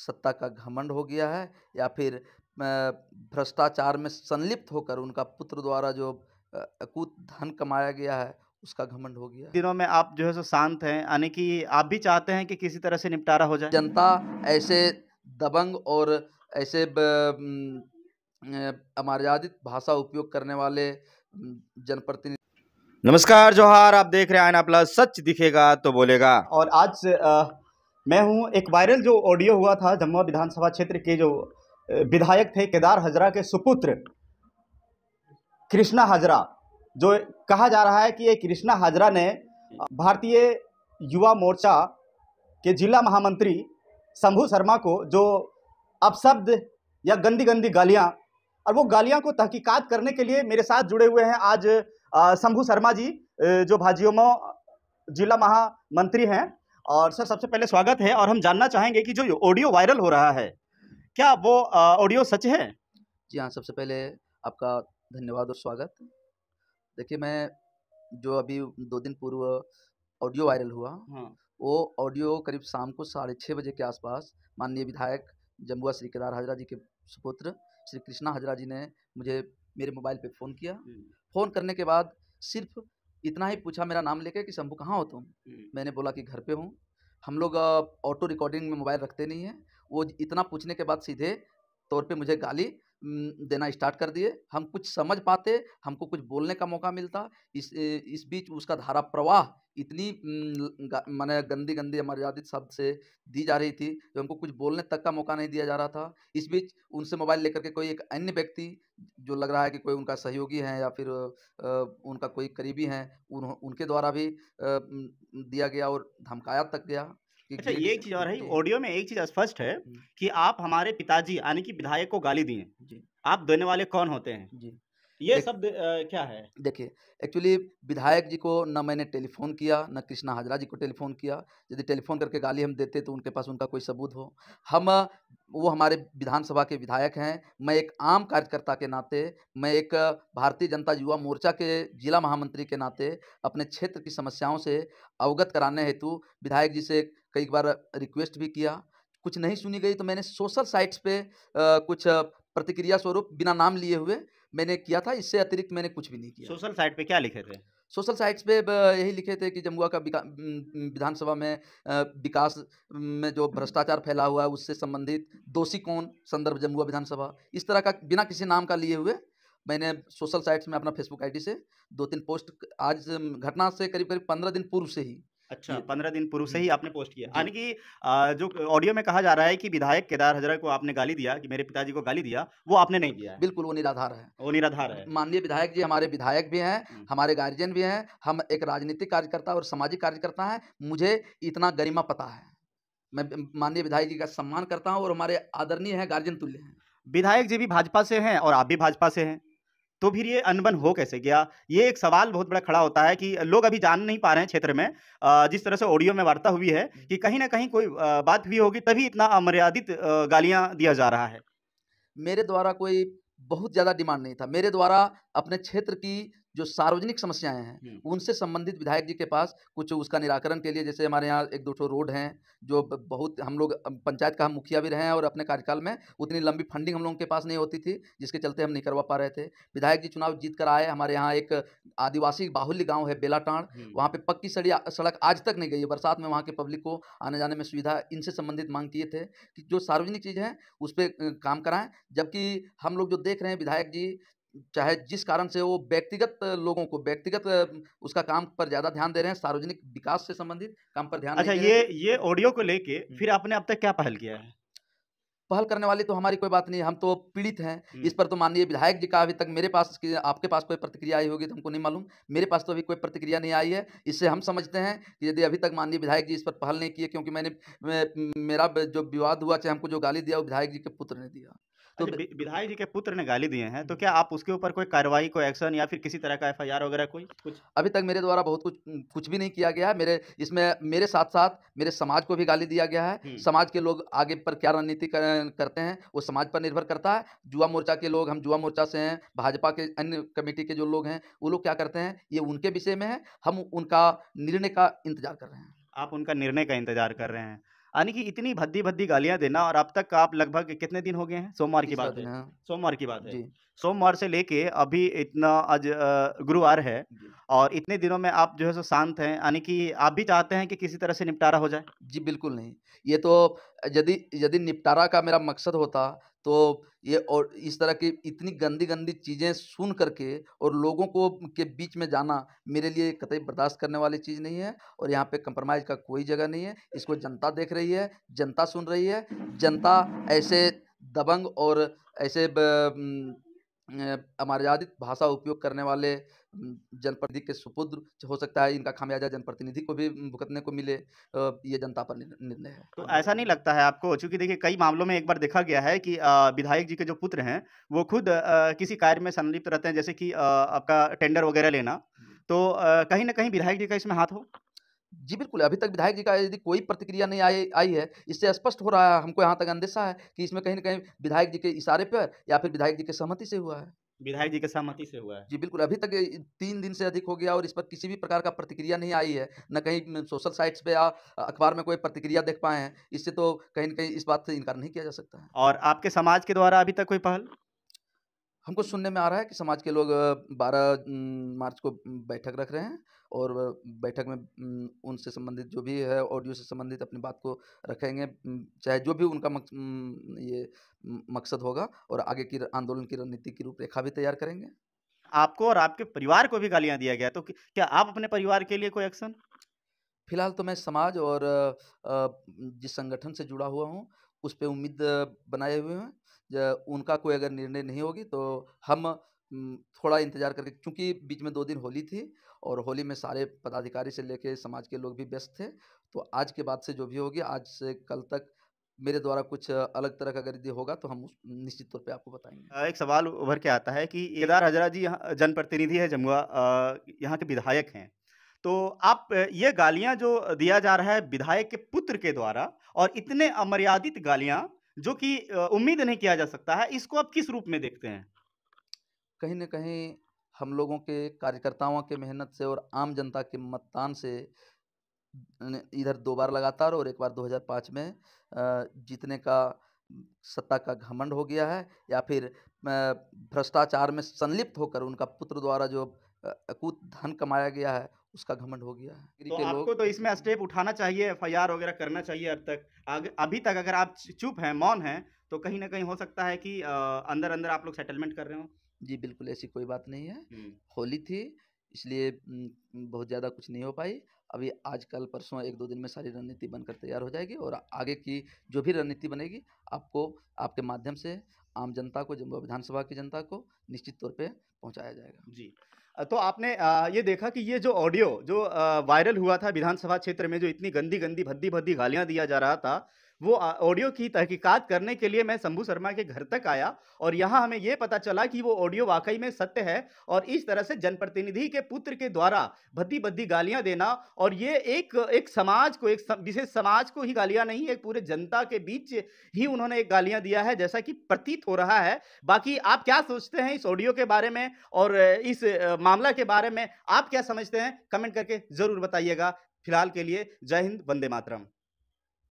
सत्ता का घमंड हो गया है या फिर भ्रष्टाचार में संलिप्त होकर उनका पुत्र द्वारा जो अकूत धन कमाया गया है उसका घमंड हो गया है। दिनों में आप जो है सो शांत हैं, यानी कि आप भी चाहते हैं कि किसी तरह से निपटारा हो जाए? जनता ऐसे दबंग और ऐसे अमर्यादित भाषा उपयोग करने वाले जनप्रतिनिधि। नमस्कार, जोहार। आप देख रहे हैं आईना प्लस, सच दिखेगा तो बोलेगा। और आज मैं हूं, एक वायरल जो ऑडियो हुआ था जमुआ विधानसभा क्षेत्र के जो विधायक थे केदार हाजरा के सुपुत्र कृष्णा हाजरा, जो कहा जा रहा है कि ये कृष्णा हाजरा ने भारतीय युवा मोर्चा के जिला महामंत्री शंभू शर्मा को जो अपशब्द या गंदी गंदी गालियां, और वो गालियां को तहकीकात करने के लिए मेरे साथ जुड़े हुए हैं आज शंभू शर्मा जी, जो भाजियोमो जिला महामंत्री हैं। और सर, सबसे पहले स्वागत है। और हम जानना चाहेंगे कि जो ऑडियो वायरल हो रहा है, क्या वो ऑडियो सच है? जी हाँ, सबसे पहले आपका धन्यवाद और स्वागत। देखिए, मैं जो अभी 2 दिन पूर्व ऑडियो वायरल हुआ, वो ऑडियो करीब शाम को 6:30 बजे के आसपास माननीय विधायक जमुआ श्री केदार हाजरा जी के सुपुत्र श्री कृष्णा हाजरा जी ने मुझे मेरे मोबाइल पे फ़ोन किया। फ़ोन करने के बाद सिर्फ इतना ही पूछा मेरा नाम लेके कि शंभू कहाँ हो तुम? मैंने बोला कि घर पे हूँ। हम लोग ऑटो रिकॉर्डिंग में मोबाइल रखते नहीं हैं। वो इतना पूछने के बाद सीधे तौर पे मुझे गाली देना स्टार्ट कर दिए। हम कुछ समझ पाते, हमको कुछ बोलने का मौका मिलता। इस बीच उसका धारा प्रवाह इतनी माने गंदी-गंदी अमर्यादित शब्द से दी जा रही थी, कि हमको कुछ बोलने तक का मौका नहीं दिया जा रहा था। इस बीच उनसे मोबाइल लेकर के कोई एक अन्य व्यक्ति, जो लग रहा है कि कोई उनका सहयोगी है या फिर उनका कोई करीबी हैं, उनके द्वारा भी दिया गया और धमकाया तक गया। अच्छा, ये एक चीज़ और है, ऑडियो में एक चीज़ स्पष्ट है कि आप हमारे पिताजी यानी कि विधायक को गाली दिए। जी। आप देने वाले कौन होते हैं? जी। ये शब्द क्या है? देखिए, एक्चुअली विधायक जी को ना मैंने टेलीफ़ोन किया, ना कृष्णा हाजरा जी को टेलीफ़ोन किया। यदि टेलीफ़ोन करके गाली हम देते तो उनके पास उनका कोई सबूत हो। वो हमारे विधानसभा के विधायक हैं। मैं एक आम कार्यकर्ता के नाते, मैं एक भारतीय जनता युवा मोर्चा के जिला महामंत्री के नाते अपने क्षेत्र की समस्याओं से अवगत कराने हेतु विधायक जी से कई बार रिक्वेस्ट भी किया। कुछ नहीं सुनी गई तो मैंने सोशल साइट्स पे कुछ प्रतिक्रिया स्वरूप बिना नाम लिए हुए मैंने किया था। इससे अतिरिक्त मैंने कुछ भी नहीं किया। सोशल साइट पे क्या लिखे थे? सोशल साइट्स पे यही लिखे थे कि जमुआ का विधानसभा में विकास में जो भ्रष्टाचार फैला हुआ है उससे संबंधित दोषी कौन, संदर्भ जमुआ विधानसभा, इस तरह का बिना किसी नाम का लिए हुए मैंने सोशल साइट्स में अपना फेसबुक आईडी से 2-3 पोस्ट आज घटना से करीब-करीब 15 दिन पूर्व से ही। अच्छा, 15 दिन पूर्व से ही आपने पोस्ट किया। यानी कि जो ऑडियो में कहा जा रहा है कि विधायक केदार हाजरा को आपने गाली दिया, कि मेरे पिताजी को गाली दिया, वो आपने नहीं दिया है। बिल्कुल, वो निराधार है। वो निराधार है। माननीय विधायक जी हमारे विधायक भी हैं, हमारे गार्जियन भी हैं। हम एक राजनीतिक कार्यकर्ता और सामाजिक कार्यकर्ता हैं। मुझे इतना गरिमा पता है। मैं माननीय विधायक जी का सम्मान करता हूँ और हमारे आदरणीय हैं, गार्जियन तुल्य हैं। विधायक जी भी भाजपा से हैं और आप भी भाजपा से हैं, तो फिर ये अनबन हो कैसे गया? ये एक सवाल बहुत बड़ा खड़ा होता है कि लोग अभी जान नहीं पा रहे हैं क्षेत्र में, जिस तरह से ऑडियो में वार्ता हुई है कि कहीं न कहीं कोई बात हुई होगी तभी इतना अमर्यादित गालियाँ दिया जा रहा है। मेरे द्वारा कोई बहुत ज़्यादा डिमांड नहीं था। मेरे द्वारा अपने क्षेत्र की जो सार्वजनिक समस्याएँ हैं, उनसे संबंधित विधायक जी के पास कुछ उसका निराकरण के लिए, जैसे हमारे यहाँ 1-2 ठो रोड हैं, जो बहुत हम लोग पंचायत का हम मुखिया भी रहे हैं और अपने कार्यकाल में उतनी लंबी फंडिंग हम लोगों के पास नहीं होती थी, जिसके चलते हम नहीं करवा पा रहे थे। विधायक जी चुनाव जीत कर आए। हमारे यहाँ एक आदिवासी बाहुल्य गाँव है बेलाटांड़, वहाँ पे पक्की सड़क आज तक नहीं गई है। बरसात में वहाँ के पब्लिक को आने-जाने में सुविधा, इनसे संबंधित माँग किए थे कि जो सार्वजनिक चीज़ है, उस पे काम कराएँ। जबकि हम लोग जो देख रहे हैं विधायक जी, चाहे जिस कारण से वो व्यक्तिगत लोगों को उसका काम पर ज़्यादा ध्यान दे रहे हैं, सार्वजनिक विकास से संबंधित काम पर ध्यान अच्छा, नहीं दे रहे हैं। ये ऑडियो को लेके फिर आपने अब तक क्या पहल किया है? पहल करने वाली तो हमारी कोई बात नहीं है, हम तो पीड़ित हैं। इस पर तो माननीय विधायक जी का अभी तक मेरे पास आपके पास कोई प्रतिक्रिया आई होगी तो हमको नहीं मालूम। मेरे पास तो अभी कोई प्रतिक्रिया नहीं आई है। इससे हम समझते हैं कि यदि अभी तक माननीय विधायक जी इस पर पहल नहीं किए, क्योंकि मेरा जो विवाद हुआ, चाहे हमको जो गाली दिया, वो विधायक जी के पुत्र ने दिया। तो अच्छा, विधायक जी के पुत्र ने गाली दिए हैं, तो क्या आप उसके ऊपर कोई कार्रवाई, कोई एक्शन या फिर किसी तरह का एफआईआर वगैरह कुछ? अभी तक मेरे द्वारा बहुत कुछ भी नहीं किया गया है। मेरे साथ-साथ मेरे समाज को भी गाली दिया गया है। समाज के लोग आगे पर क्या रणनीति करते हैं, वो समाज पर निर्भर करता है। युवा मोर्चा के लोग, हम युवा मोर्चा से हैं, भाजपा के अन्य कमेटी के जो लोग हैं, वो लोग क्या करते हैं, ये उनके विषय में है। हम उनका निर्णय का इंतज़ार कर रहे हैं। आप उनका निर्णय का इंतज़ार कर रहे हैं। यानी कि इतनी भद्दी-भद्दी गालियाँ देना, और अब तक आप लगभग कितने दिन हो गए हैं? सोमवार की तीसरा बात दिन है। है। सोमवार की बात है। जी, सोमवार से लेके अभी इतना आज गुरुवार है, जी। और इतने दिनों में आप जो है सो शांत हैं, यानी कि आप भी चाहते हैं कि किसी तरह से निपटारा हो जाए? जी, बिल्कुल नहीं। ये तो यदि यदि निपटारा का मेरा मकसद होता, तो ये और इस तरह की इतनी गंदी-गंदी चीज़ें सुन कर के और लोगों को के बीच में जाना, मेरे लिए कतई बर्दाश्त करने वाली चीज़ नहीं है और यहाँ पे कम्प्रोमाइज़ का कोई जगह नहीं है। इसको जनता देख रही है, जनता सुन रही है। जनता ऐसे दबंग और ऐसे अमर्यादित भाषा उपयोग करने वाले जनप्रतिनिधि के सुपुत्र हो सकता है इनका खामियाजा जनप्रतिनिधि को भी भुगतने को मिले। ये जनता पर निर्णय है। तो ऐसा नहीं लगता है आपको, चूँकि देखिए कई मामलों में एक बार देखा गया है कि विधायक जी के जो पुत्र हैं, वो खुद किसी कार्य में संलिप्त रहते हैं, जैसे कि आपका टेंडर वगैरह लेना, तो कहीं न कहीं विधायक जी का इसमें हाथ हो? जी, बिल्कुल, अभी तक विधायक जी का यदि कोई प्रतिक्रिया नहीं आई आई है, इससे स्पष्ट हो रहा है, हमको यहाँ तक अंदेशा है कि इसमें कहीं न कहीं विधायक जी के इशारे पर या फिर विधायक जी की सहमति से हुआ है। विधायक जी के सहमति से हुआ है। जी, बिल्कुल, अभी तक 3 दिन से अधिक हो गया और इस पर किसी भी प्रकार का प्रतिक्रिया नहीं आई है। ना कहीं सोशल साइट्स पे या अखबार में कोई प्रतिक्रिया देख पाए हैं। इससे तो कहीं न कहीं इस बात से इनकार नहीं किया जा सकता है। और आपके समाज के द्वारा अभी तक कोई पहल? हमको सुनने में आ रहा है कि समाज के लोग 12 मार्च को बैठक रख रहे हैं और बैठक में उनसे संबंधित जो भी है ऑडियो से संबंधित अपनी बात को रखेंगे, चाहे जो भी उनका ये मकसद होगा और आगे की आंदोलन की रणनीति की रूपरेखा भी तैयार करेंगे। आपको और आपके परिवार को भी गालियाँ दिया गया, तो क्या आप अपने परिवार के लिए कोई एक्शन? फिलहाल तो मैं समाज और जिस संगठन से जुड़ा हुआ हूँ, उस पे उम्मीद बनाए हुए हैं। उनका कोई अगर निर्णय नहीं होगी तो हम थोड़ा इंतज़ार करके, क्योंकि बीच में 2 दिन होली थी और होली में सारे पदाधिकारी से लेके समाज के लोग भी व्यस्त थे। तो आज के बाद से जो भी होगी, आज से कल तक मेरे द्वारा कुछ अलग तरह का अगर यदि होगा तो हम उस निश्चित तौर पे आपको बताएँगे। एक सवाल उभर के आता है कि केदार हज़रा जी यहाँ जनप्रतिनिधि है जमुआ, यहाँ के विधायक हैं। तो आप ये गालियाँ जो दिया जा रहा है विधायक के पुत्र के द्वारा, और इतने अमर्यादित गालियाँ जो कि उम्मीद नहीं किया जा सकता है, इसको आप किस रूप में देखते हैं? कहीं न कहीं हम लोगों के कार्यकर्ताओं के मेहनत से और आम जनता के मतदान से इधर 2 बार लगातार और 1 बार 2005 में जीतने का सत्ता का घमंड हो गया है या फिर भ्रष्टाचार में संलिप्त होकर उनका पुत्र द्वारा जो अकूत धन कमाया गया है, उसका घमंड हो गया है। तो के आपको लोग तो इसमें स्टेप उठाना चाहिए, एफआईआर वगैरह करना चाहिए अब तक। अभी तक अगर आप चुप हैं, मौन हैं, तो कहीं न कहीं हो सकता है कि अंदर-अंदर आप लोग सेटलमेंट कर रहे हों। जी, बिल्कुल ऐसी कोई बात नहीं है। हुँ। होली थी इसलिए बहुत ज़्यादा कुछ नहीं हो पाई। अभी आज कल परसों 1-2 दिन में सारी रणनीति बनकर तैयार हो जाएगी और आगे की जो भी रणनीति बनेगी, आपको आपके माध्यम से आम जनता को, जमुआ विधानसभा की जनता को निश्चित तौर पे पहुँचाया जाएगा। जी। तो आपने ये देखा कि ये जो ऑडियो जो वायरल हुआ था विधानसभा क्षेत्र में, जो इतनी गंदी-गंदी, भद्दी-भद्दी गालियाँ दिया जा रहा था, वो ऑडियो की तहकीकात करने के लिए मैं शंभू शर्मा के घर तक आया, और यहाँ हमें ये पता चला कि वो ऑडियो वाक़ई में सत्य है, और इस तरह से जनप्रतिनिधि के पुत्र के द्वारा भद्दी-भद्दी गालियाँ देना, और ये एक एक समाज को, एक विशेष समाज को ही गालियाँ नहीं, एक पूरे जनता के बीच ही उन्होंने एक गालियाँ दिया है, जैसा कि प्रतीत हो रहा है। बाकी आप क्या सोचते हैं इस ऑडियो के बारे में, और इस मामला के बारे में आप क्या समझते हैं? कमेंट करके ज़रूर बताइएगा। फिलहाल के लिए जय हिंद, वंदे मातरम।